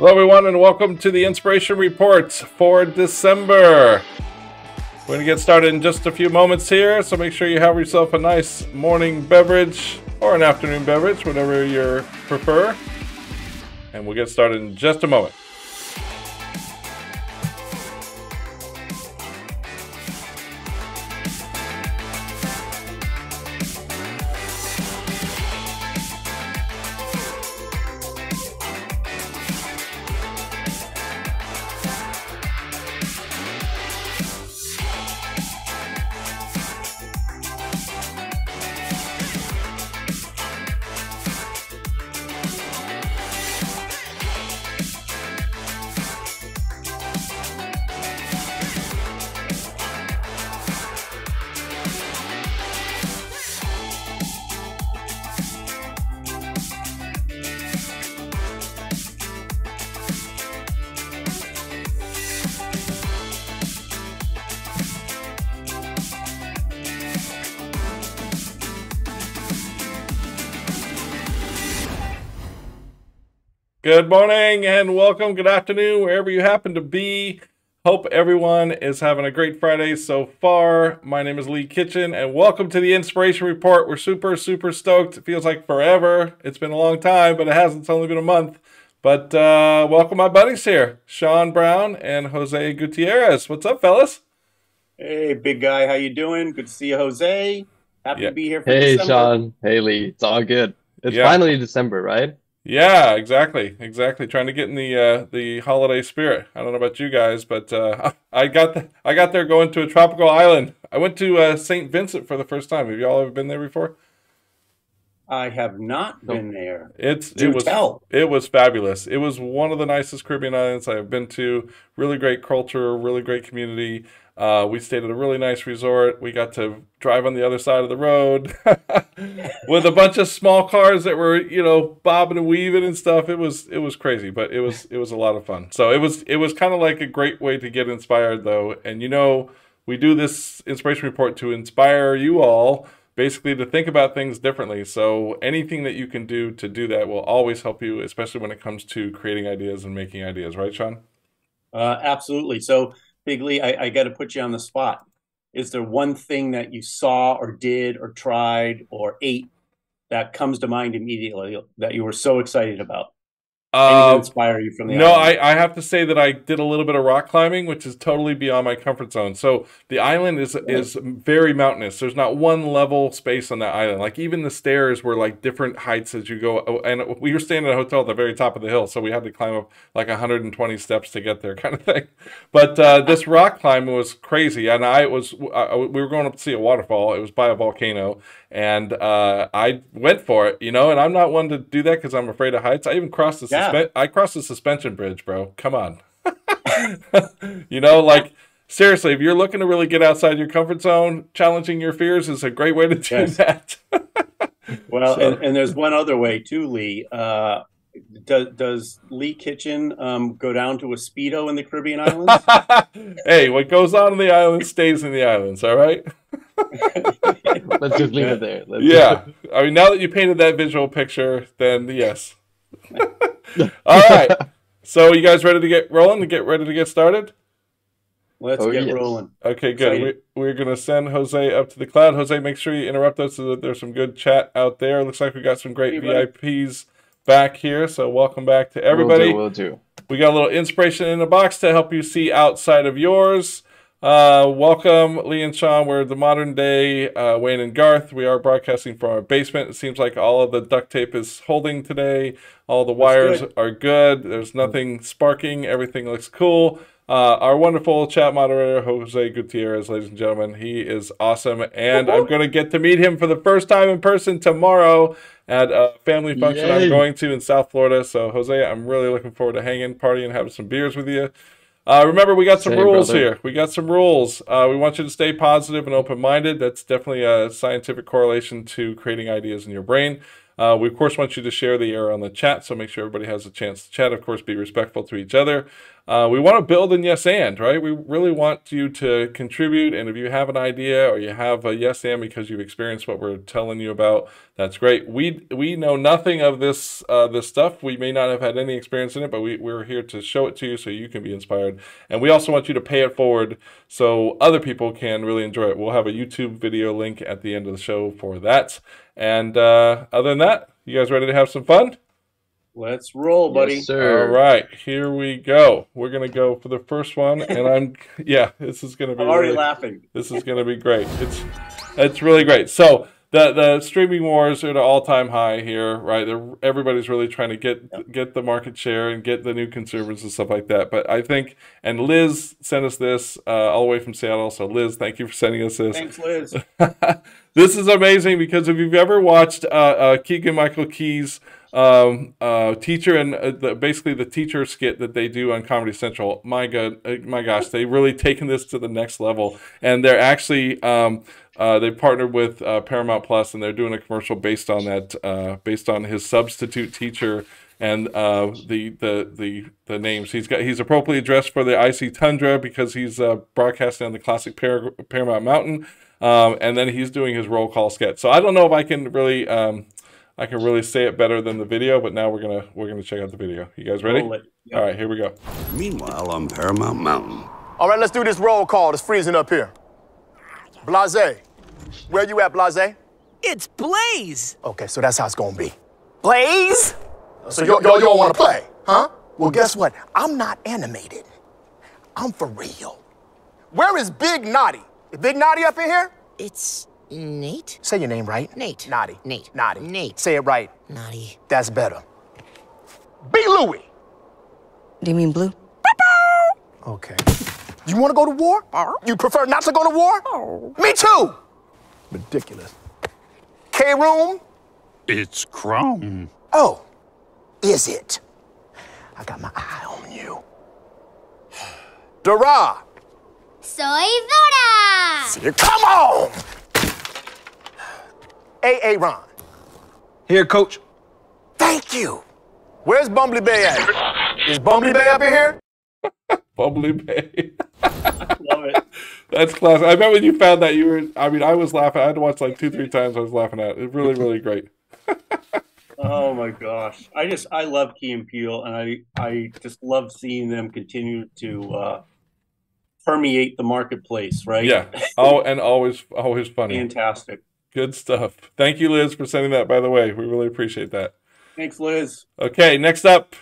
Hello, everyone, and welcome to the Inspiration Report for December. We're going to get started in just a few moments here, so make sure you have yourself a nice morning beverage or an afternoon beverage, whatever you prefer. And we'll get started in just a moment. Good morning and welcome, good afternoon, wherever you happen to be. Hope everyone is having a great Friday so far. My name is Lee Kitchen and welcome to the Inspiration Report. We're super stoked. It feels like forever. It's been a long time, but it hasn't. It's only been a month. But welcome my buddies here, Sean Brown and Jose Gutierrez. What's up, fellas? Hey, big guy. How you doing? Good to see you, Jose. Happy to be here for Hey, December. Sean. Hey, Lee. It's all good. It's finally December, right? Yeah, exactly. Trying to get in the holiday spirit. I don't know about you guys, but I got there going to a tropical island. I went to St. Vincent for the first time. Have y'all ever been there before? I have not been there. It was fabulous. It was one of the nicest Caribbean islands I've been to. Really great culture, really great community. We stayed at a really nice resort. We got to drive on the other side of the road with a bunch of small cars that were, bobbing and weaving and stuff. It was crazy, but it was a lot of fun. So it was kind of like a great way to get inspired, though. And we do this Inspiration Report to inspire you all, basically to think about things differently. So anything that you can do to do that will always help you, especially when it comes to creating ideas and making ideas, right, Sean? Absolutely. So, Big Lee, I got to put you on the spot. Is there one thing that you saw or did or tried or ate that comes to mind immediately that you were so excited about? Anything inspire you from the island? I have to say that I did a little bit of rock climbing, which is totally beyond my comfort zone. So the island is very mountainous. There's not one level space on that island. Like even the stairs were like different heights as you go. And we were staying at a hotel at the very top of the hill, so we had to climb up like 120 steps to get there, kind of thing. But this rock climbing was crazy, and we were going up to see a waterfall. It was by a volcano. And I went for it, and I'm not one to do that because I'm afraid of heights. I even crossed the suspension bridge, bro. Come on. Like seriously, if you're looking to really get outside your comfort zone, challenging your fears is a great way to do that. Well, and there's one other way too, Lee. Does Lee Kitchen go down to a Speedo in the Caribbean islands? Hey, what goes on in the islands stays in the islands, all right? Let's just leave it there. I mean, now that you painted that visual picture, then yes. All right. So you guys ready to get rolling, ready to get started? Let's get rolling. Okay, good. We're going to send Jose up to the cloud. Jose, make sure you interrupt us so that there's some good chat out there. Looks like we got some great VIPs back here, so welcome back to everybody. Will do. We got a little inspiration in the box to help you see outside of yours. Welcome, Lee and Sean. We're the modern day Wayne and Garth. We are broadcasting from our basement. It seems like all of the duct tape is holding today. All the wires are good. There's nothing sparking. Everything looks cool. Our wonderful chat moderator, Jose Gutierrez, ladies and gentlemen, he is awesome. And I'm going to get to meet him for the first time in person tomorrow at a family function I'm going to in South Florida. So, Jose, I'm really looking forward to hanging, partying, having some beers with you. Remember, we got some rules here. We got some rules. We want you to stay positive and open-minded. That's definitely a scientific correlation to creating ideas in your brain. We, of course, want you to share the error on the chat, so make sure everybody has a chance to chat. Of course, be respectful to each other. we want to build in yes and, right? We really want you to contribute, and if you have an idea or you have a yes and because you've experienced what we're telling you about, that's great. We know nothing of this this stuff. We may not have had any experience in it, but we're here to show it to you so you can be inspired. And we also want you to pay it forward so other people can really enjoy it. We'll have a YouTube video link at the end of the show for that. And other than that, you guys ready to have some fun? Let's roll, buddy. Yes, sir. All right, here we go. We're gonna go for the first one, and this is gonna be. I'm already laughing. This is gonna be great. It's really great. So the streaming wars are at an all-time high here, right? Everybody's really trying to get the market share and get the new consumers and stuff like that. But I think, and Liz sent us this all the way from Seattle. So Liz, thank you for sending us this. Thanks, Liz. This is amazing because if you've ever watched Keegan-Michael Key's teacher and basically the teacher skit that they do on Comedy Central, my gosh, they've really taken this to the next level. And they're actually they partnered with Paramount Plus, and they're doing a commercial based on that, based on his substitute teacher and the names. He's appropriately dressed for the icy tundra because he's broadcasting on the classic Paramount Mountain, and then he's doing his roll call sketch. So I don't know if I can really say it better than the video, but now we're gonna check out the video. You guys ready? Yep. All right, here we go. Meanwhile, on Paramount Mountain. All right, let's do this roll call. It's freezing up here. Blase. Where you at, Blase? It's Blaze! Okay, so that's how it's gonna be. Blaze? So y'all don't wanna play, huh? Well, guess what? I'm not animated. I'm for real. Where is Big Naughty? Is Big Naughty up in here? It's Nate? Say your name right. Nate. Naughty. Nate. Naughty. Nate. Say it right. Naughty. That's better. Be Louie. Do you mean blue? Okay. You wanna go to war? You prefer not to go to war? Me too! Ridiculous. K-Room? It's Chrome. Oh, is it? I got my eye on you. Dara! Soy Dora! Come on! Hey, Ron. Here, coach. Thank you. Where's Bumbly Bay at? Is Bumbly Bay up in here? Bubbly Bay. Love it. That's classic. I bet when you found that I was laughing. I had to watch like 2-3 times. I was laughing at it. It's really, really great. Oh my gosh. I love Key and Peele, and I just love seeing them continue to permeate the marketplace, right? Yeah. Oh, and always funny. Fantastic. Good stuff. Thank you, Liz, for sending that, by the way. We really appreciate that. Thanks, Liz. Okay, next up.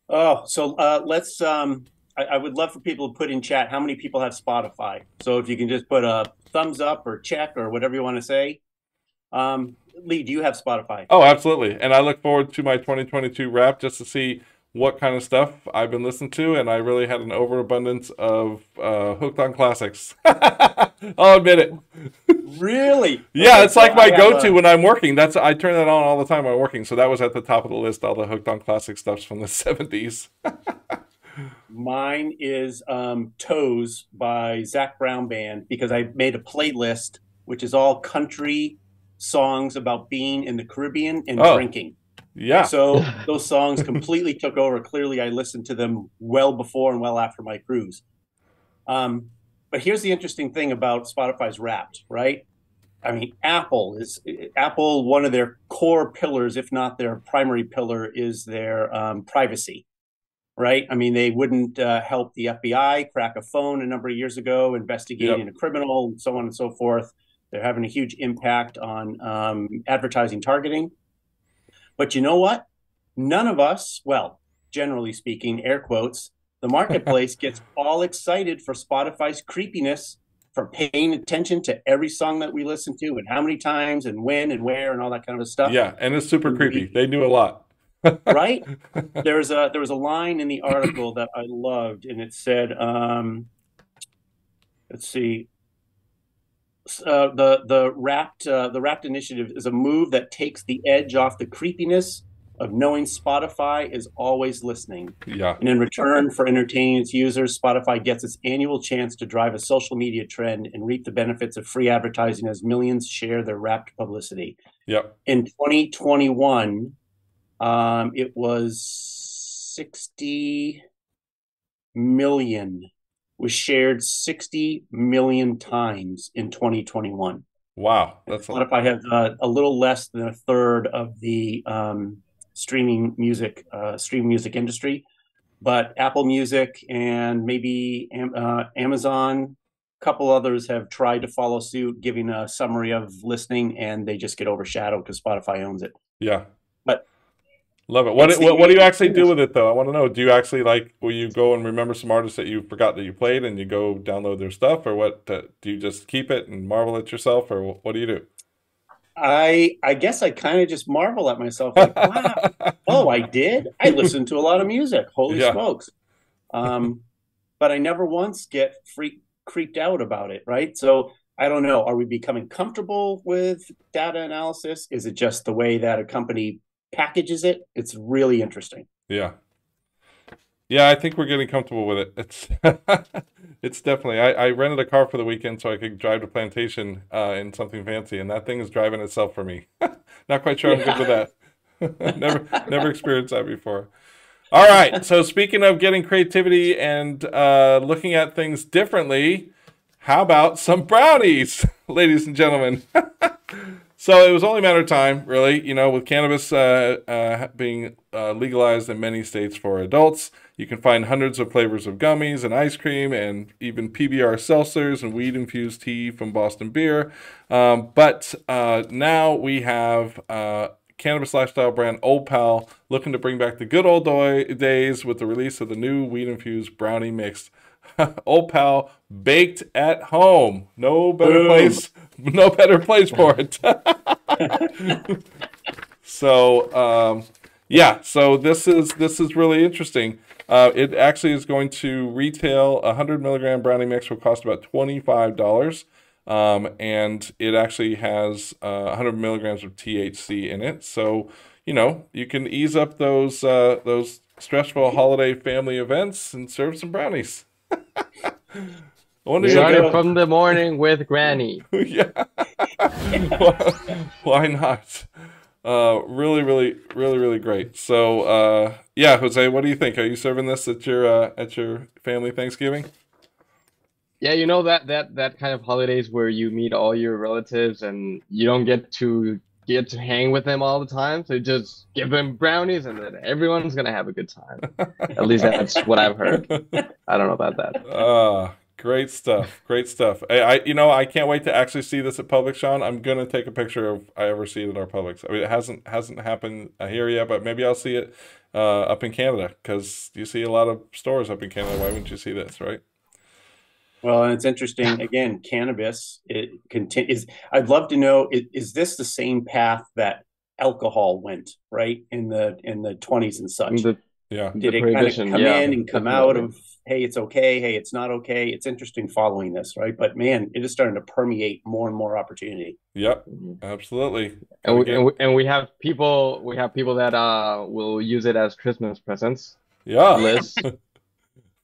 Oh, so let's I would love for people to put in chat how many people have Spotify. So if you can just put a thumbs up or check or whatever you want to say. Lee, do you have Spotify? Oh, absolutely. And I look forward to my 2022 wrap just to see what kind of stuff I've been listening to, and I really had an overabundance of Hooked on Classics. I'll admit it. Really? Yeah, Okay, it's like so my go-to when I'm working. I turn that on all the time when I'm working. So that was at the top of the list, all the Hooked on Classic stuffs from the 70s. Mine is Toes by Zach Brown Band, because I made a playlist which is all country songs about being in the Caribbean and drinking. Yeah. So those songs completely took over. Clearly, I listened to them well before and well after my cruise. But here's the interesting thing about Spotify's Wrapped, right? I mean, Apple, one of their core pillars, if not their primary pillar, is their privacy, right? I mean, they wouldn't help the FBI crack a phone a number of years ago, investigating a criminal, and so on and so forth. They're having a huge impact on advertising targeting. But you know what? None of us, well, generally speaking, air quotes, the marketplace gets all excited for Spotify's creepiness, for paying attention to every song that we listen to and how many times and when and where and all that kind of stuff. Yeah, and it's super creepy. They do a lot. Right? There was a line in the article that I loved, and it said, let's see, the Wrapped initiative is a move that takes the edge off the creepiness of knowing Spotify is always listening. Yeah. And in return for entertaining its users, Spotify gets its annual chance to drive a social media trend and reap the benefits of free advertising as millions share their Wrapped publicity. Yep. In 2021, it was 60 million was shared 60 million times in 2021. Wow, that's a lot. Spotify has a little less than a third of the streaming music industry, but Apple Music and maybe Amazon, a couple others have tried to follow suit, giving a summary of listening, and they just get overshadowed because Spotify owns it. Yeah. But love it. What do you actually do with it, though? I want to know. Do you actually, like, will you go and remember some artists that you forgot that you played and you go download their stuff, or what? Do you just keep it and marvel at yourself, or what do you do? I guess I kind of just marvel at myself, like, wow, oh, I did? I listened to a lot of music. Holy smokes. But I never once get creeped out about it, right? So I don't know. Are we becoming comfortable with data analysis? Is it just the way that a company packages it? It's really interesting. Yeah. Yeah, I think we're getting comfortable with it. It's it's definitely. I rented a car for the weekend so I could drive to Plantation in something fancy, and that thing is driving itself for me. Not quite sure I'm good with that. never experienced that before. All right. So speaking of getting creativity and looking at things differently, how about some brownies, ladies and gentlemen? So it was only a matter of time, really, you know, with cannabis being legalized in many states for adults. You can find hundreds of flavors of gummies and ice cream and even PBR seltzers and weed-infused tea from Boston Beer. But now we have cannabis lifestyle brand Old Pal looking to bring back the good old days with the release of the new weed-infused brownie mix. Old Pal baked at home. No better place for it. So yeah, so this is really interesting. It actually is going to retail 100 milligram brownie mix will cost about $25, and it actually has 100 milligrams of THC in it. So you know you can ease up those stressful holiday family events and serve some brownies. Started from the morning with Granny. Yeah. Why not? Really great. So yeah, Jose, what do you think? Are you serving this at your family Thanksgiving? Yeah, you know that kind of holidays where you meet all your relatives and you don't get to hang with them all the time, so just give them brownies and then everyone's gonna have a good time. At least that's what I've heard. I don't know about that. Great stuff. I can't wait to actually see this at Publix, Sean. I'm gonna take a picture if I ever see it at our Publix. I mean, it hasn't happened here yet, but maybe I'll see it up in Canada, because you see a lot of stores up in Canada. Why wouldn't you see this, right? Well, and it's interesting. Again, cannabis. I'd love to know. Is this the same path that alcohol went, right, in the 20s and such? Did it kind of come in and come out of, hey, it's okay, hey, it's not okay? It's interesting following this, right? But man, it is starting to permeate more and more opportunity. Yep, absolutely. And we have people that will use it as Christmas presents. Yeah. List.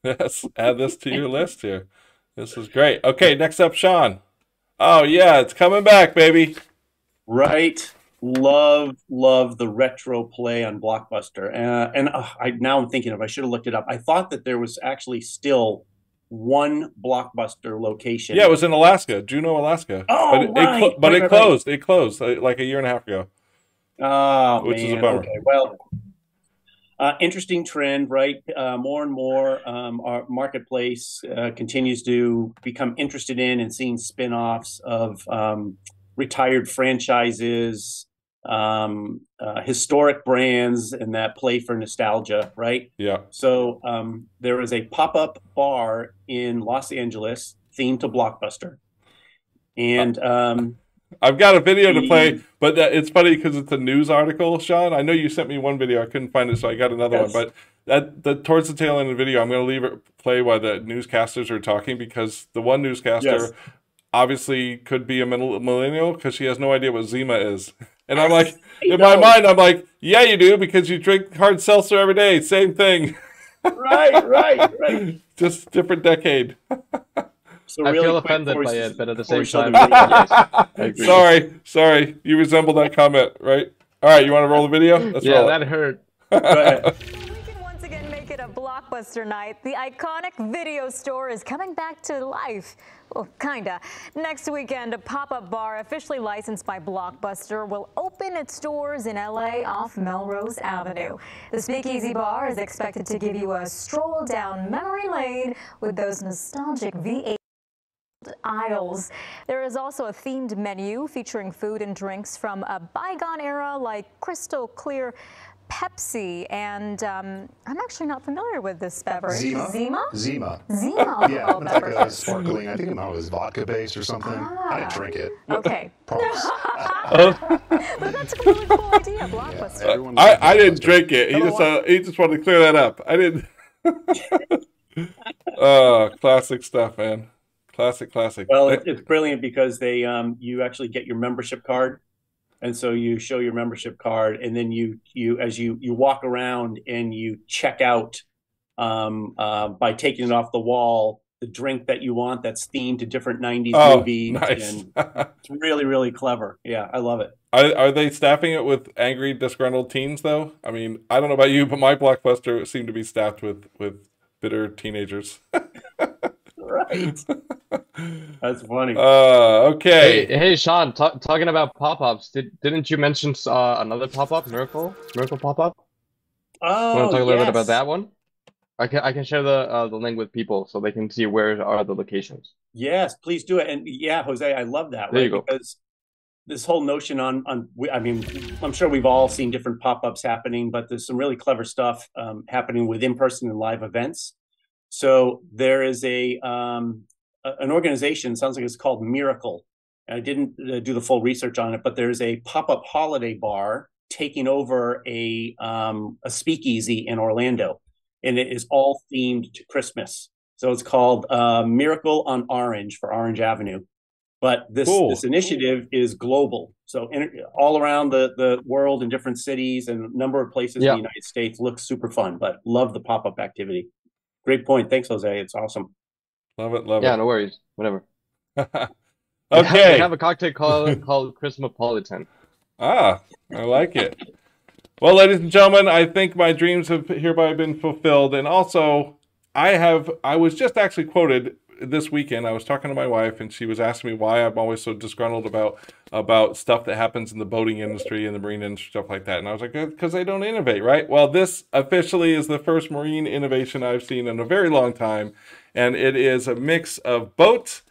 Yes, add this to your list here. This is great. Okay, next up, Sean. Oh yeah, it's coming back, baby. Right. Love the retro play on Blockbuster. And now I'm thinking, if I should have looked it up, I thought that there was actually still one Blockbuster location. Yeah, it was in Alaska, Juneau, Alaska. Oh, but it closed. It closed like a year and a half ago. Oh, which is a man. bummer. Okay, well, interesting trend, right? More and more our marketplace continues to become interested in and seeing spin-offs of retired franchises, historic brands, and that play for nostalgia, right? Yeah. So there is a pop-up bar in Los Angeles themed to Blockbuster. And I've got a video to play, but it's funny because it's a news article, Sean. I know you sent me one video. I couldn't find it, so I got another one. But towards the tail end of the video, I'm going to leave it play while the newscasters are talking, because the one newscaster obviously could be a millennial because she has no idea what Zima is. And I'm like, in my mind, I'm like, yeah, you do, because you drink hard seltzer every day. Same thing. Right. Just different decade. So I really feel offended by it, but at the same time, yes, sorry, you resemble that comment, right? All right, you want to roll the video? Let's roll it. That hurt. Go ahead. We can once again make it a of Blockbuster Night, the iconic video store is coming back to life. Well, kinda. Next weekend, a pop-up bar officially licensed by Blockbuster will open its doors in LA off Melrose Avenue. The Speakeasy Bar is expected to give you a stroll down memory lane with those nostalgic V8 aisles. There is also a themed menu featuring food and drinks from a bygone era like crystal clear Pepsi, and I'm actually not familiar with this beverage. Zima? Zima? Yeah, it's like a sparkling, I think it was vodka based or something. I didn't drink it. Okay. Promise. But that's a really cool idea, Blockbuster. I didn't drink it. He just wanted to clear that up. I didn't. Oh, classic stuff, man. Classic. Well, it's brilliant because they you actually get your membership card. And so you show your membership card, and then you as you walk around and you check out by taking it off the wall, the drink that you want that's themed to different 90s movies. Nice. And it's really, really clever. Yeah, I love it. Are they staffing it with angry, disgruntled teens, though? I mean, I don't know about you, but my Blockbuster seemed to be staffed with bitter teenagers. Right. That's funny. Okay. Hey, Sean. Talking about pop-ups, didn't you mention another pop-up, Miracle pop-up? Oh, Want to talk a little bit about that one? I can share the link with people so they can see where are the locations. Yes, please do it. And yeah, Jose, I love that. There you go. Because this whole notion I mean, I'm sure we've all seen different pop-ups happening, but there's some really clever stuff happening with in-person and live events. So there is an organization, sounds like it's called Miracle. And I didn't do the full research on it, but there's a pop-up holiday bar taking over a speakeasy in Orlando, and it is all themed to Christmas. So it's called Miracle on Orange for Orange Avenue. But this initiative is global. So all around the world in different cities and a number of places in the United States. Looks super fun, but love the pop-up activity. Great point. Thanks, Jose. It's awesome. Love it. Yeah, no worries. Whatever. Okay. They have a cocktail called Christmapolitan. Ah, I like it. Well, ladies and gentlemen, I think my dreams have hereby been fulfilled. And also, I was just actually quoted this weekend. I was talking to my wife, and she was asking me why I'm always so disgruntled about stuff that happens in the boating industry and the marine industry, stuff like that. And I was like, because they don't innovate, right? Well, this officially is the first marine innovation I've seen in a very long time. And it is a mix of boat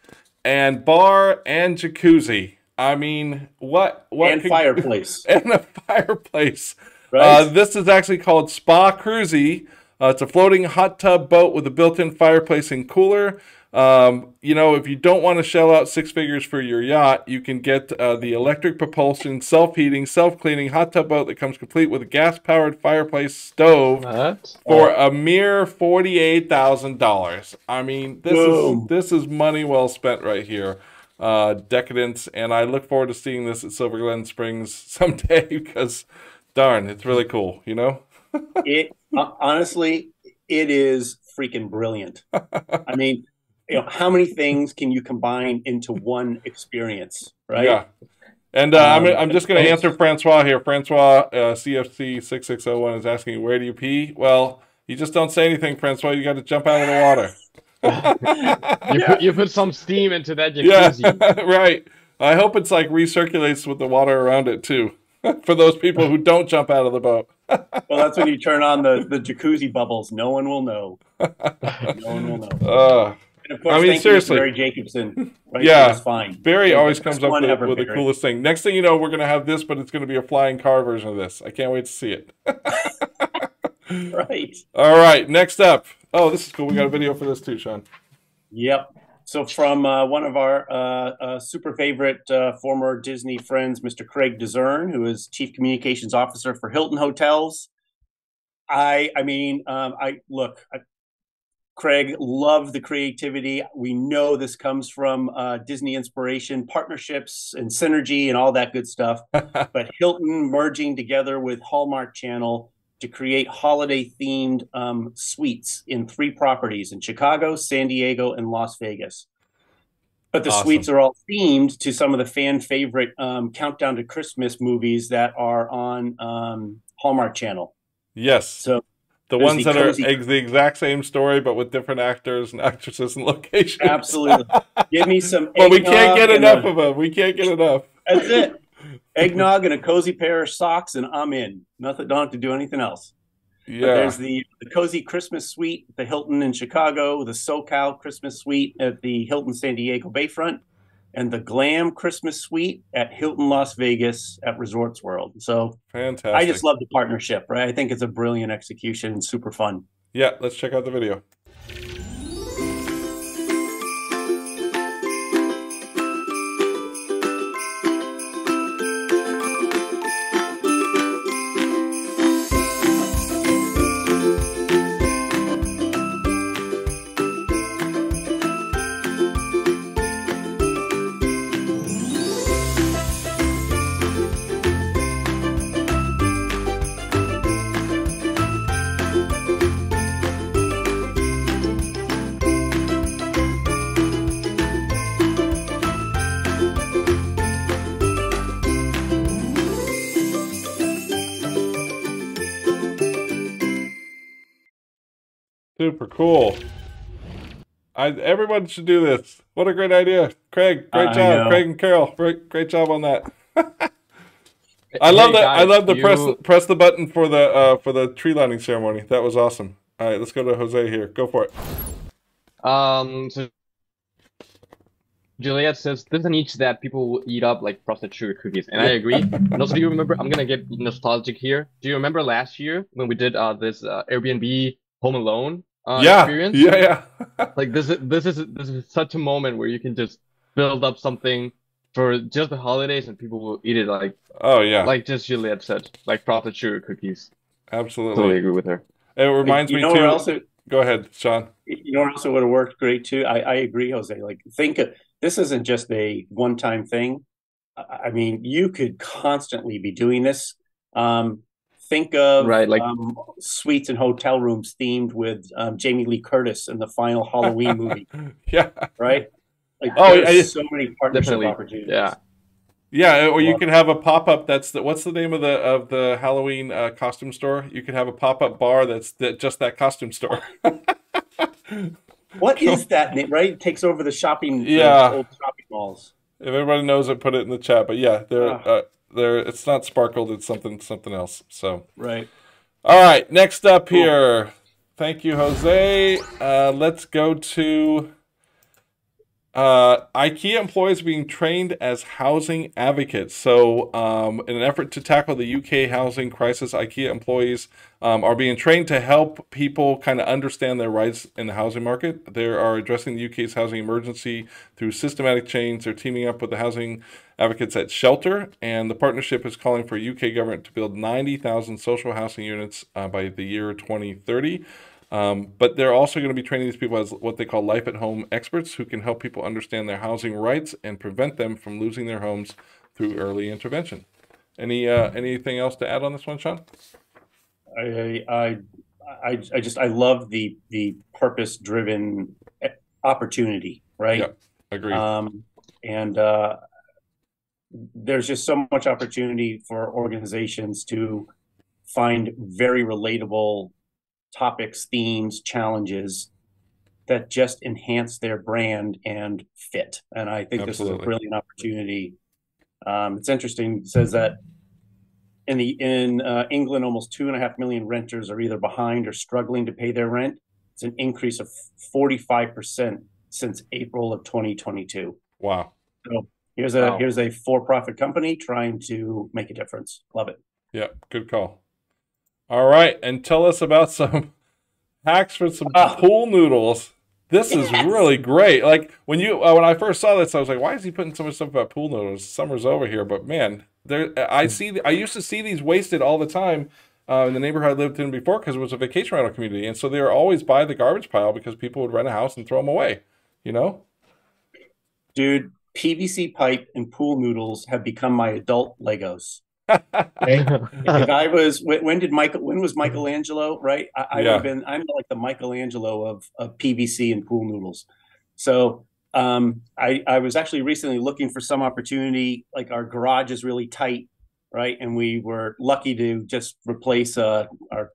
and bar and jacuzzi. I mean, what and fireplace. And a fireplace. Right. This is actually called Spa Cruisy. It's a floating hot tub boat with a built-in fireplace and cooler. You know, if you don't want to shell out 6 figures for your yacht, you can get the electric propulsion, self-heating, self-cleaning hot tub boat that comes complete with a gas-powered fireplace stove for a mere $48,000. I mean, this is money well spent right here. Decadence, and I look forward to seeing this at Silver Glen Springs someday because, darn, it's really cool, you know? Honestly, it is freaking brilliant. I mean, you know, how many things can you combine into one experience, right? Yeah. And I'm just going to answer Francois here. Francois, CFC 6601 is asking, where do you pee? Well, you just don't say anything, Francois. You got to jump out of the water. You put some steam into that jacuzzi. Yeah, right. I hope it's like recirculates with the water around it too. For those people who don't jump out of the boat. Well, that's when you turn on the jacuzzi bubbles. No one will know. No one will know. And of course, I mean, seriously, Barry Jacobson. Right? Yeah, fine. Barry always comes up with the coolest thing. Next thing you know, we're going to have this, but it's going to be a flying car version of this. I can't wait to see it. Right. All right, next up. Oh, this is cool. We got a video for this too, Sean. Yep. So from one of our super favorite former Disney friends, Mr. Craig DeZern, who is Chief Communications Officer for Hilton Hotels. Craig, love the creativity. We know this comes from Disney inspiration, partnerships, and synergy, and all that good stuff. But Hilton merging together with Hallmark Channel to create holiday-themed suites in 3 properties in Chicago, San Diego, and Las Vegas. But the suites are all themed to some of the fan-favorite Countdown to Christmas movies that are on Hallmark Channel. Yes. So The There's ones that are cozy- the exact same story, but with different actors and actresses and locations. Absolutely. Give me some Well, we can't get enough a, of them. We can't get enough. That's it. Eggnog and a cozy pair of socks, and I'm in. Nothing. Don't have to do anything else. Yeah. But there's the cozy Christmas suite at the Hilton in Chicago, the SoCal Christmas suite at the Hilton San Diego Bayfront, and the glam Christmas suite at Hilton Las Vegas at Resorts World. So fantastic. I just love the partnership, right? I think it's a brilliant execution and super fun. Yeah, let's check out the video. Super cool. Everyone should do this. What a great idea. Craig, great job. Craig and Carol, great job on that. I love that. I love the press the button for the tree lighting ceremony. That was awesome. All right, let's go to Jose here. Go for it. So Juliet says there's a niche that people will eat up like frosted sugar cookies, and I agree. And also, do you remember? I'm gonna get nostalgic here. Do you remember last year when we did this Airbnb Home Alone experience? Yeah. Like this is such a moment where you can just build up something for just the holidays, and people will eat it like, oh yeah, like just Juliet said, like frosted sugar cookies. Absolutely, totally agree with her. It reminds me too. Also, go ahead, Sean. You know what also would have worked great too? I agree, Jose. Like, think of this isn't just a one-time thing. I mean, you could constantly be doing this. Think of suites and hotel rooms themed with Jamie Lee Curtis in the final Halloween movie. Yeah. Right? Like, so many partnership opportunities. Yeah. Yeah, or you could have a pop-up that's what's the name of the Halloween costume store? You could have a pop-up bar that's just that costume store. What is that name, right? It takes over the shopping old shopping malls. If everybody knows it, put it in the chat. But yeah, they're it's not sparkled, it's something else. So right. All right, next up here. Thank you, Jose. Let's go to IKEA employees being trained as housing advocates. So in an effort to tackle the UK housing crisis, IKEA employees are being trained to help people kind of understand their rights in the housing market. They are addressing the UK's housing emergency through systematic change. They're teaming up with the housing advocates at Shelter, and the partnership is calling for UK government to build 90,000 social housing units by the year 2030. But they're also going to be training these people as what they call life at home experts who can help people understand their housing rights and prevent them from losing their homes through early intervention. Anything else to add on this one, Sean? I love the purpose driven opportunity, right? Yeah, agreed. And there's just so much opportunity for organizations to find very relatable topics, themes, challenges that just enhance their brand and fit. And I think this is a brilliant opportunity. It's interesting. It says that in England, almost 2.5 million renters are either behind or struggling to pay their rent. It's an increase of 45% since April of 2022. Wow. So here's a for-profit company trying to make a difference. Love it. Yeah, good call. All right, and tell us about some hacks for some pool noodles. This is really great. Like when I first saw this, I was like, "Why is he putting so much stuff about pool noodles? Summer's over here." But man, I used to see these wasted all the time in the neighborhood I lived in before because it was a vacation rental community, and so they were always by the garbage pile because people would rent a house and throw them away. You know, dude, PVC pipe and pool noodles have become my adult Legos. If I was, when was Michelangelo, right? I'm like the Michelangelo of PVC and pool noodles. So I was actually recently looking for some opportunity. Like, our garage is really tight. right? And we were lucky to just replace our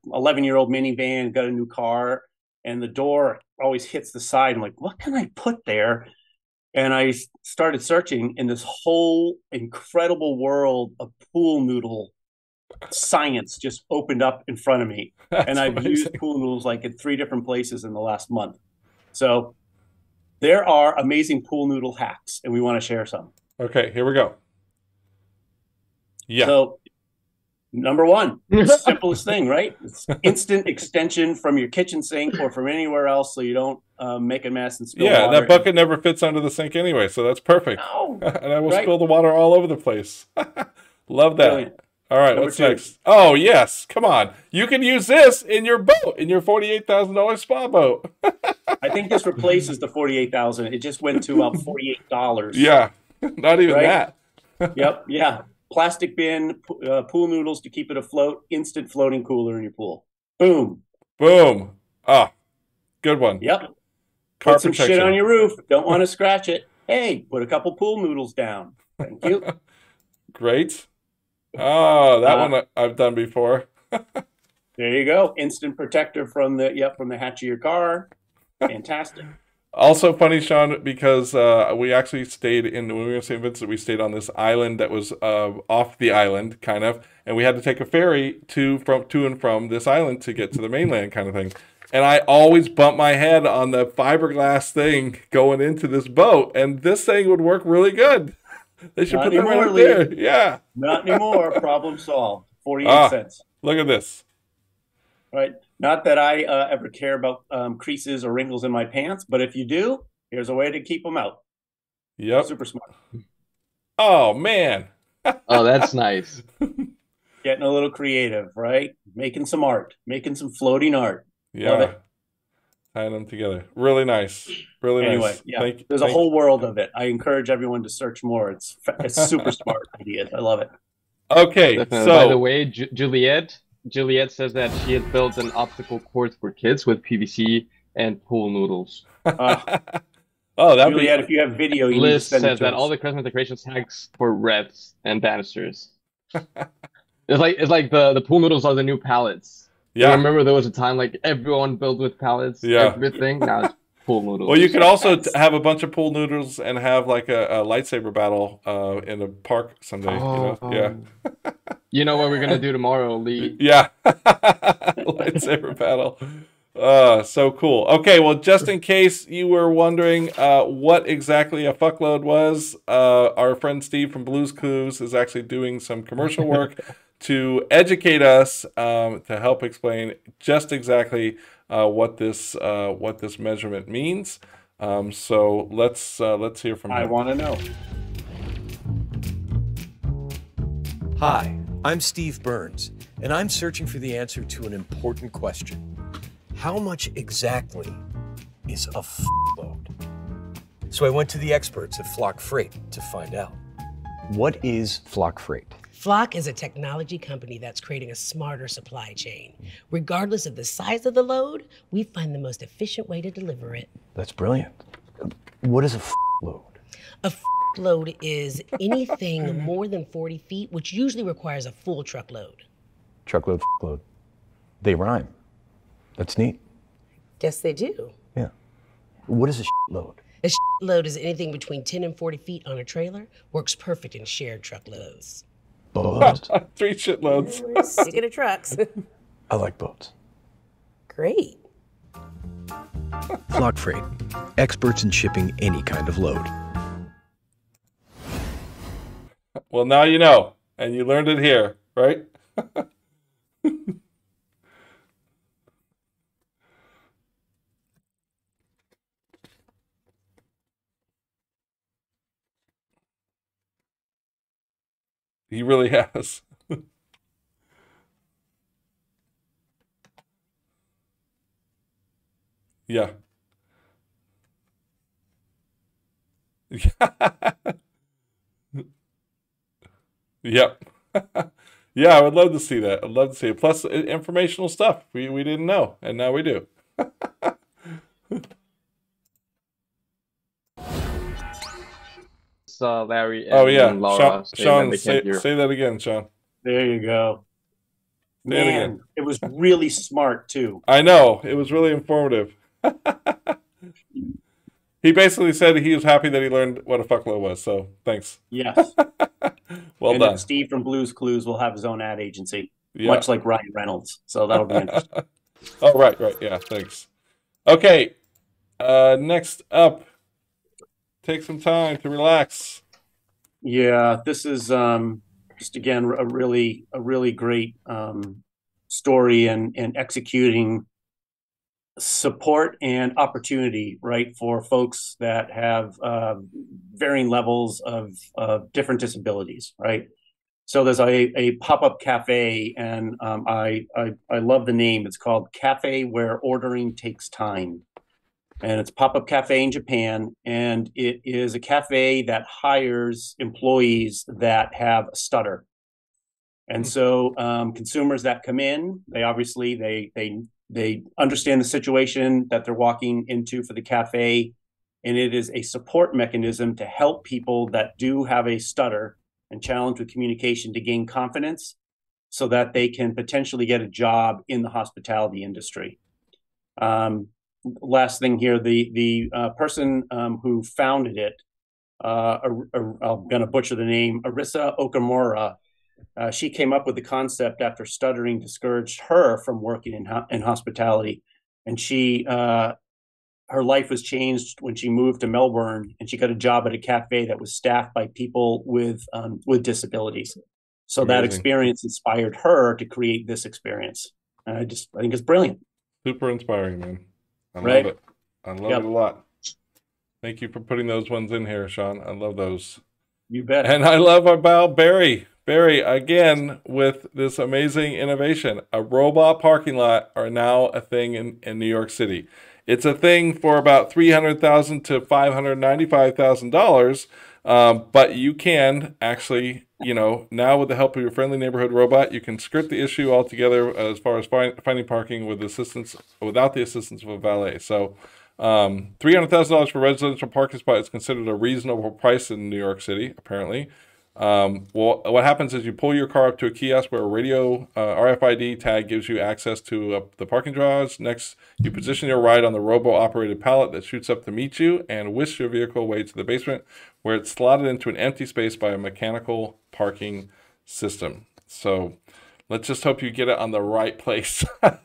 11-year-old minivan, got a new car, and the door always hits the side. I'm like, what can I put there? And I started searching, and this whole incredible world of pool noodle science just opened up in front of me. And I've used pool noodles like at 3 different places in the last month. So there are amazing pool noodle hacks, and we want to share some. Okay, here we go. Yeah. So number 1, simplest thing, right? It's instant extension from your kitchen sink or from anywhere else, so you don't make a mess and spill water. That bucket never fits under the sink anyway, so that's perfect. No, and I will spill the water all over the place. Love that. Brilliant. All right, what's next? Oh, yes. Come on. You can use this in your boat, in your $48,000 spa boat. I think this replaces the $48,000. It just went to about $48. Yeah, not even that. Yep, yeah. Plastic bin, pool noodles to keep it afloat, instant floating cooler in your pool. Boom. Boom. Ah, good one. Yep. Put some shit on your roof. Don't want to scratch it. Hey, put a couple pool noodles down. Thank you. Great. Oh, that one I've done before. There you go. Instant protector from the hatch of your car. Fantastic. Also funny, Sean, because we actually stayed when we were in St. Vincent, we stayed on this island that was off the island, kind of, and we had to take a ferry to and from this island to get to the mainland, kind of thing. And I always bump my head on the fiberglass thing going into this boat, and this thing would work really good. They should put that right up there. Yeah. Not anymore. Problem solved. 48 cents. Look at this. Right. Not that I ever care about creases or wrinkles in my pants, but if you do, here's a way to keep them out. Yep. Super smart. Oh, man. Oh, that's nice. Getting a little creative, right? Making some art. Making some floating art. Yeah. Love it. Tying them together. Really nice. Really nice. Yeah. There's a whole world of it. I encourage everyone to search more. It's super smart ideas. I love it. Okay. Definitely. So, by the way, Juliet says that she has built an obstacle course for kids with PVC and pool noodles. Oh, that Juliet, if you have video, you Liz says that all the Christmas decorations hacks for wreaths and banisters. It's like the pool noodles are the new pallets. Yeah. I remember there was a time like everyone built with pallets. Yeah. Everything. Now it's pool noodles. Well, you could also have a bunch of pool noodles and have like a lightsaber battle in a park someday. Oh. You know? Yeah. You know what we're gonna do tomorrow, Lee? Yeah. Lightsaber battle. So cool. Okay, well, just in case you were wondering what exactly a fuckload was, our friend Steve from Blue's Clues is actually doing some commercial work to educate us, to help explain just exactly what this measurement means. So let's hear from him. I want to know. Hi, I'm Steve Burns, and I'm searching for the answer to an important question. How much exactly is a load? So I went to the experts at Flock Freight to find out. What is Flock Freight? Flock is a technology company that's creating a smarter supply chain. Regardless of the size of the load, we find the most efficient way to deliver it. That's brilliant. What is a load? A load is anything more than 40 feet, which usually requires a full truckload. Truckload, load. They rhyme. That's neat. Yes, they do. Yeah. What is a load? A load is anything between 10 and 40 feet on a trailer. Works perfect in shared truckloads. Boats. 3 shitloads. Sick of trucks. I like boats. Great. Flock Freight, experts in shipping any kind of load. Well, now you know, and you learned it here, right? He really has. Yeah. Yep. Yeah, I would love to see that. I'd love to see it. Plus, informational stuff we didn't know, and now we do. Larry and oh yeah, Laura Sean, say that again, Sean. There you go. Say it Man, again. it was really smart too. I know. It was really informative. He basically said he was happy that he learned what a fuckload was. So thanks. Yes. Well and done. Steve from Blue's Clues will have his own ad agency, Yeah. much like Ryan Reynolds. So that'll be interesting. Oh, right. Yeah, thanks. Okay. Next up, take some time to relax. Yeah, this is just again a really great story and executing support and opportunity, right, for folks that have varying levels of different disabilities, right? So there's a pop-up cafe, and I love the name. It's called Cafe Where Ordering Takes Time. And it's a pop-up cafe in Japan, and it is a cafe that hires employees that have a stutter. And so consumers that come in, they obviously they understand the situation that they're walking into for the cafe, and it is a support mechanism to help people that do have a stutter and challenge with communication to gain confidence so that they can potentially get a job in the hospitality industry. Last thing here, the person who founded it, I'm going to butcher the name, Arisa Okamura, she came up with the concept after stuttering discouraged her from working in hospitality. And her life was changed when she moved to Melbourne, and she got a job at a cafe that was staffed by people with disabilities. So Amazing. that experience inspired her to create this experience. And I think it's brilliant. Super inspiring, man. I Right? love it. I love it a lot. Thank you for putting those ones in here, Sean. I love those. You bet. And I love about Barry. Barry, again, with this amazing innovation. A robot parking lot are now a thing in New York City. It's a thing for about $300,000 to $595,000, but you can actually, now with the help of your friendly neighborhood robot, you can skirt the issue altogether as far as finding parking without the assistance of a valet. So $300,000 for a residential parking spot is considered a reasonable price in New York City, apparently. Well, what happens is you pull your car up to a kiosk where a radio RFID tag gives you access to the parking drawers. Next, you position your ride on the robo-operated pallet that shoots up to meet you and whisks your vehicle away to the basement, where it's slotted into an empty space by a mechanical parking system. So let's just hope you get it on the right place. I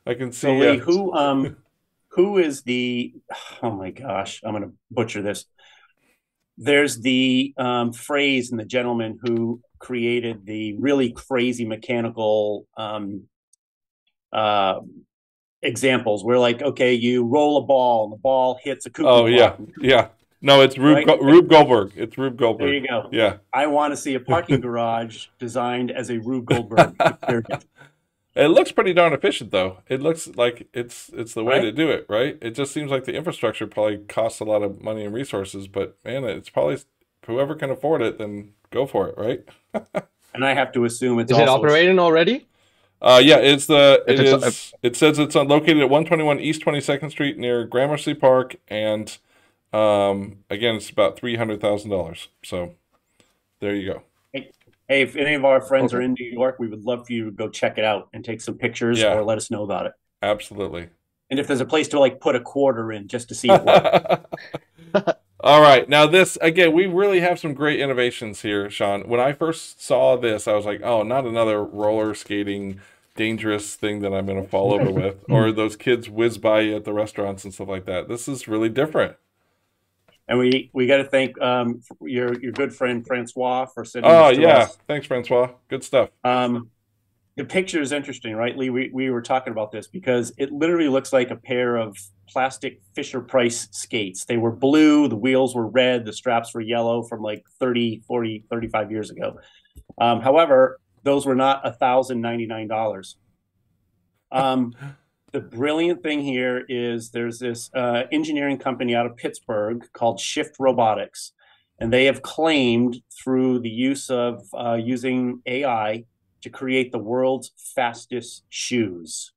can see. So Lee, who is the? Oh my gosh, I'm going to butcher this. There's the phrase and the gentleman who created the really crazy mechanical examples where, like, okay, you roll a ball and the ball hits a cuckoo clock. Yeah. No, it's Rube Goldberg. It's Rube Goldberg. There you go. Yeah. I want to see a parking garage designed as a Rube Goldberg experience. It looks pretty darn efficient, though. It looks like it's the way to do it, right? It just seems like the infrastructure probably costs a lot of money and resources, but man, it's probably whoever can afford it, then go for it, right? And I have to assume it's Is it operating already? Yeah, it says it's located at 121 East 22nd Street near Gramercy Park, and again, it's about $300,000. So there you go. Hey, if any of our friends are in New York, we would love for you to go check it out and take some pictures or let us know about it. Absolutely. And if there's a place to put a quarter in just to see it work. All right. Now this, again, we really have some great innovations here, Sean. When I first saw this, I was like, oh, not another roller skating dangerous thing that I'm going to fall over with, or those kids whiz by you at the restaurants and stuff like that. This is really different. And we got to thank your good friend Francois for sending this to us. Thanks, Francois. Good stuff. The picture is interesting, right, Lee? We were talking about this because it literally looks like a pair of plastic Fisher-Price skates. They were blue, the wheels were red, the straps were yellow from like 30, 40, 35 years ago. However, those were not $1,099. The brilliant thing here is there's this engineering company out of Pittsburgh called Shift Robotics, and they have claimed through the use of using AI to create the world's fastest shoes.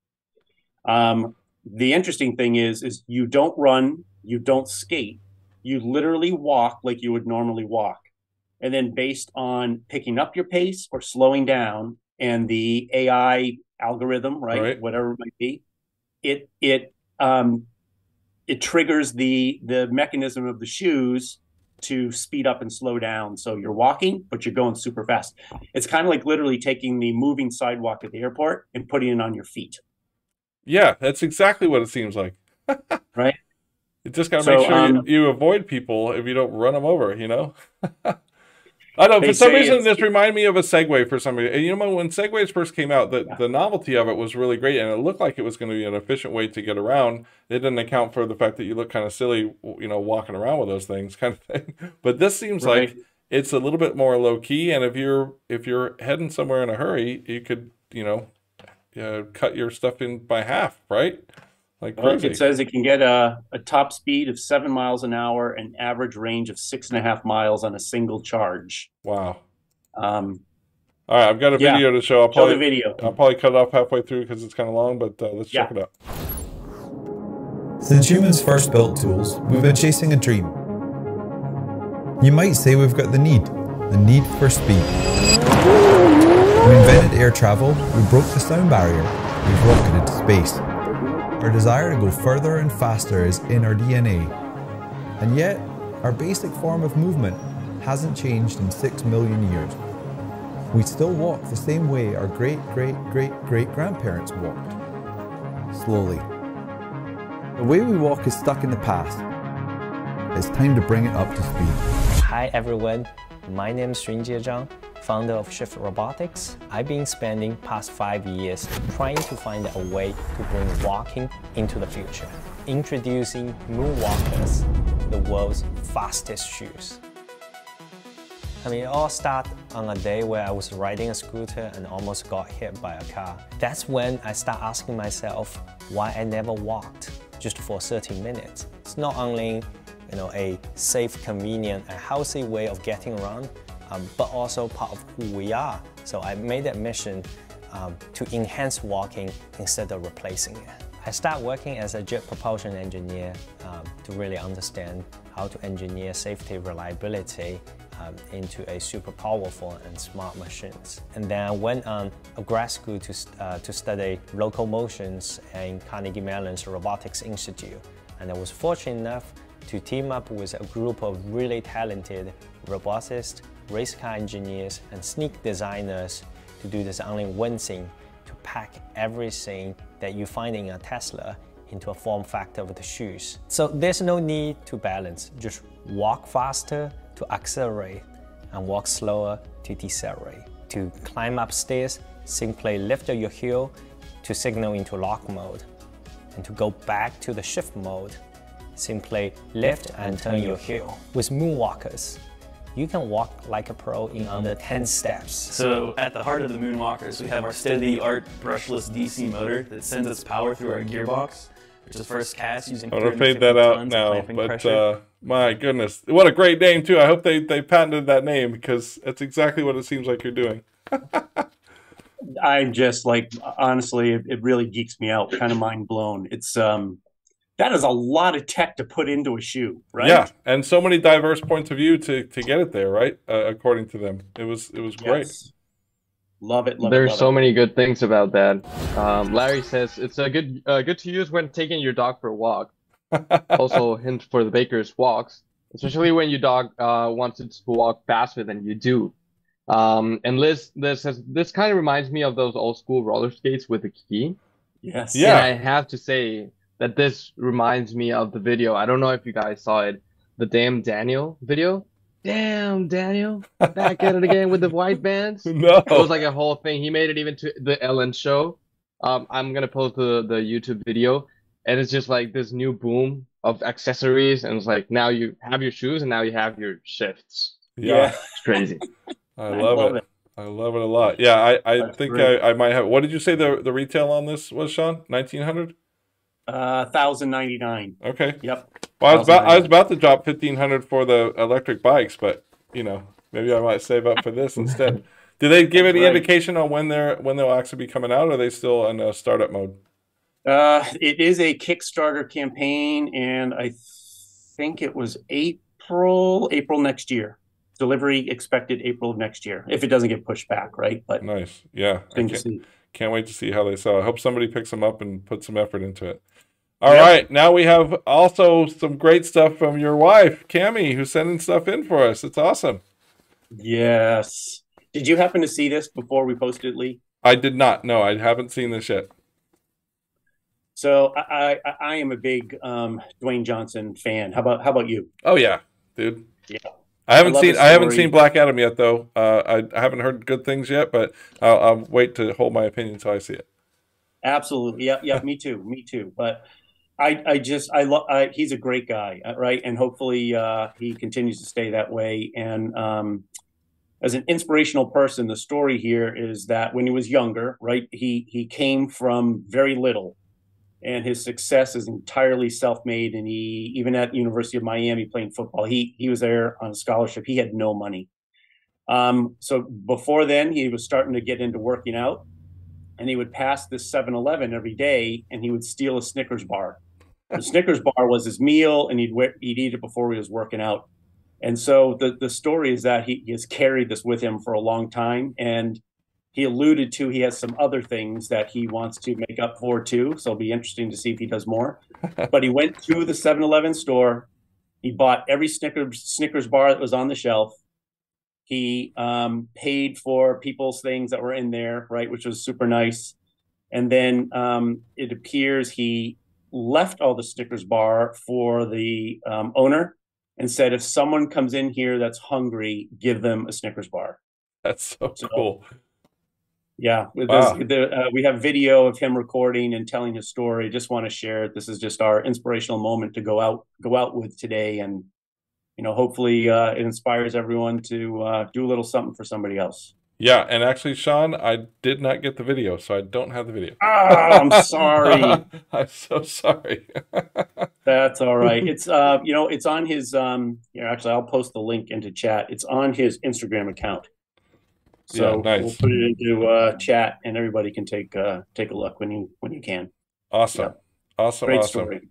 The interesting thing is you don't run, you don't skate, you literally walk like you would normally walk. And then based on picking up your pace or slowing down and the AI algorithm, right? Whatever it might be, it triggers the mechanism of the shoes to speed up and slow down. So you're walking, but you're going super fast. It's kind of like literally taking the moving sidewalk at the airport and putting it on your feet. Yeah, that's exactly what it seems like. Right? You just got to make sure you avoid people if you don't run them over, you know? I don't know, for some reason, this reminded me of a Segway for some reason. And you know, when Segways first came out, the novelty of it was really great, and it looked like it was going to be an efficient way to get around. It didn't account for the fact that you look kind of silly, you know, walking around with those things kind of thing. But this seems like it's a little bit more low-key, and if you're heading somewhere in a hurry, you could, you know, cut your stuff in by half, right? Like crazy. It says it can get a top speed of 7 miles an hour and average range of 6.5 miles on a single charge. Wow. All right, I've got a video to show. Show the video. I'll probably cut it off halfway through because it's kind of long, but let's check it out. Since humans first built tools, we've been chasing a dream. You might say we've got the need for speed. We invented air travel, we broke the sound barrier, we've rocketed to space. Our desire to go further and faster is in our DNA. And yet, our basic form of movement hasn't changed in 6 million years. We still walk the same way our great-great-great-great-grandparents walked. Slowly. The way we walk is stuck in the past. It's time to bring it up to speed. Hi everyone, my name is Xunjie Zhang, founder of Shift Robotics. I've been spending past 5 years trying to find a way to bring walking into the future. Introducing Moonwalkers, the world's fastest shoes. I mean, it all started on a day where I was riding a scooter and almost got hit by a car. That's when I start asking myself why I never walked just for 30 minutes. It's not only, you know, a safe, convenient, and healthy way of getting around, but also part of who we are. So I made that mission to enhance walking instead of replacing it. I started working as a jet propulsion engineer to really understand how to engineer safety, reliability into a super powerful and smart machines. And then I went on a grad school to study locomotions in Carnegie Mellon's Robotics Institute. And I was fortunate enough to team up with a group of really talented roboticists, race car engineers, and sneak designers to do this only one thing, to pack everything that you find in a Tesla into a form factor of the shoes. So there's no need to balance, just walk faster to accelerate and walk slower to decelerate. To climb upstairs, simply lift your heel to signal into lock mode. And to go back to the shift mode, simply lift and turn your heel. With Moonwalkers, you can walk like a pro in under 10 steps. So at the heart of the Moonwalkers, we have our state-of-the-art brushless DC motor that sends its power through our gearbox, which is first cast using I'm gonna fade that out now, but my goodness, what a great name too. I hope they patented that name because that's exactly what it seems like you're doing. I'm just like, honestly, it really geeks me out, kind of mind blown. It's that is a lot of tech to put into a shoe, right? Yeah, and so many diverse points of view to get it there, right? According to them, it was great. Love it. There's so many good things about that. Larry says it's a good to use when taking your dog for a walk. Also, hint for the baker's walks, especially when your dog wants it to walk faster than you do. And Liz says this kind of reminds me of those old school roller skates with a key. Yes. Yeah. And I have to say that this reminds me of the video. I don't know if you guys saw it, the Damn Daniel video. Damn Daniel, back at it again with the white bands. No, it was like a whole thing. He made it even to the Ellen show. I'm gonna post the YouTube video, and it's just like this new boom of accessories, and it's like now you have your shoes and now you have your shifts. Yeah, it's crazy. I love it. I love it a lot. Yeah, I think I might have. What did you say the retail on this was, Sean? 1900. 1,099. Okay. Yep. Well, I was about to drop 1,500 for the electric bikes, but you know, maybe I might save up for this instead. Do they give any indication on when they'll actually be coming out? Or are they still in a startup mode? It is a Kickstarter campaign, and I think it was April next year. delivery expected April of next year, if it doesn't get pushed back, right? But nice. Yeah. Can't wait to see how they sell. I hope somebody picks them up and puts some effort into it. All right. Now we have also some great stuff from your wife, Cammie, who's sending stuff in for us. It's awesome. Yes. Did you happen to see this before we posted it, Lee? I did not. No, I haven't seen this yet. So I am a big Dwayne Johnson fan. How about you? Oh yeah, dude. Yeah. I haven't seen Black Adam yet though. I haven't heard good things yet, but I'll wait to hold my opinion until I see it. Absolutely. Yeah. Me too. But he's a great guy, right? And hopefully he continues to stay that way. And as an inspirational person, the story here is that when he was younger, right, he came from very little, and his success is entirely self-made. And he, even at University of Miami playing football, he was there on a scholarship. He had no money. So before then, he was starting to get into working out, and he would pass this 7-Eleven every day, and he would steal a Snickers bar. The Snickers bar was his meal, and he'd eat it before he was working out. And so the story is that he has carried this with him for a long time, and he alluded to he has some other things that he wants to make up for too. So it'll be interesting to see if he does more. But he went to the 7-Eleven store. He bought every Snickers bar that was on the shelf. He paid for people's things that were in there, right, which was super nice. And then it appears he left all the Snickers bar for the owner and said, if someone comes in here that's hungry, give them a Snickers bar. That's so cool. Yeah, Wow. we have video of him recording and telling his story. Just want to share it. This is just our inspirational moment to go out with today, and hopefully it inspires everyone to do a little something for somebody else. Yeah, and actually, Sean, I did not get the video, so I don't have the video. Oh, I'm sorry. I'm so sorry. That's all right. It's it's on his here. Actually, I'll post the link into chat. It's on his Instagram account. So yeah, nice. We'll put it into chat, and everybody can take a look when you can. Awesome. Yeah. Awesome. Great awesome. story.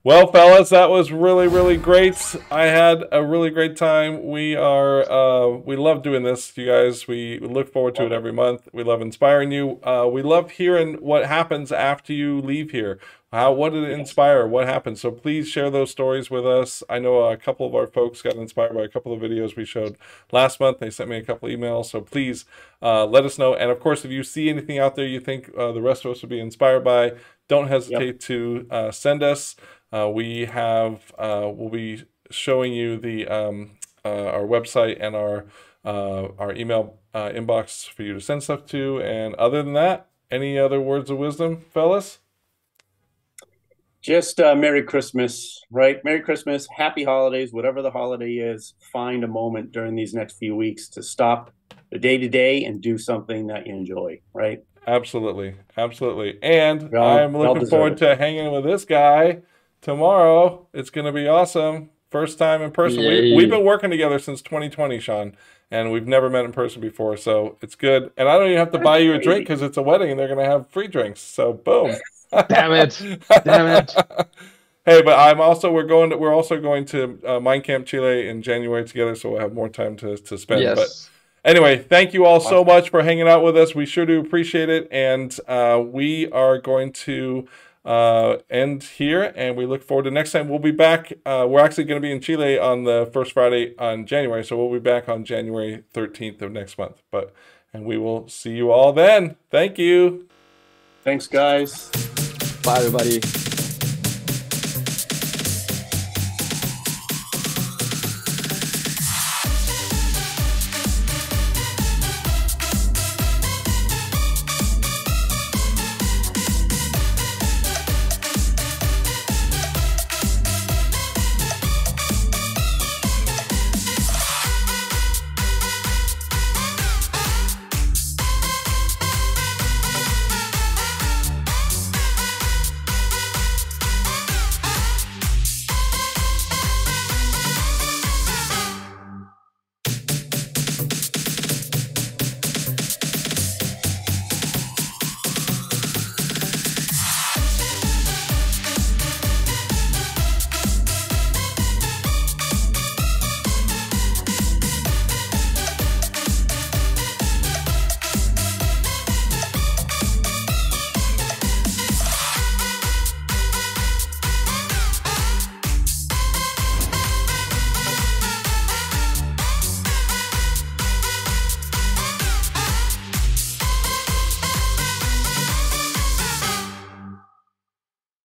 Well, fellas, that was really, really great. I had a really great time. We love doing this, you guys. We look forward to it every month. We love inspiring you. We love hearing what happens after you leave here. What did it inspire? What happened? So please share those stories with us. I know a couple of our folks got inspired by a couple of videos we showed last month. They sent me a couple emails. So please let us know. And of course, if you see anything out there you think the rest of us would be inspired by, don't hesitate to send us. We'll be showing you the our website and our email inbox for you to send stuff to. And other than that, any other words of wisdom, fellas? Just Merry Christmas, right? Merry Christmas, Happy Holidays, whatever the holiday is. Find a moment during these next few weeks to stop the day-to-day and do something that you enjoy, right? Absolutely, absolutely. And I'm looking forward to hanging with this guy tomorrow. It's going to be awesome. First time in person. We've been working together since 2020, Sean, and we've never met in person before, so it's good. And I don't even have to buy you a drink because it's a wedding and they're going to have free drinks. So boom. Damn it! Damn it! Hey, but we're also going to Mine Camp Chile in January together, so we'll have more time to spend. Yes. But anyway, thank you all so much for hanging out with us. We sure do appreciate it, and we are going to end here, and we look forward to next time. We'll be back. We're actually going to be in Chile on the first Friday on January, so we'll be back on January 13th of next month. And we will see you all then. Thank you. Thanks, guys. Bye, everybody.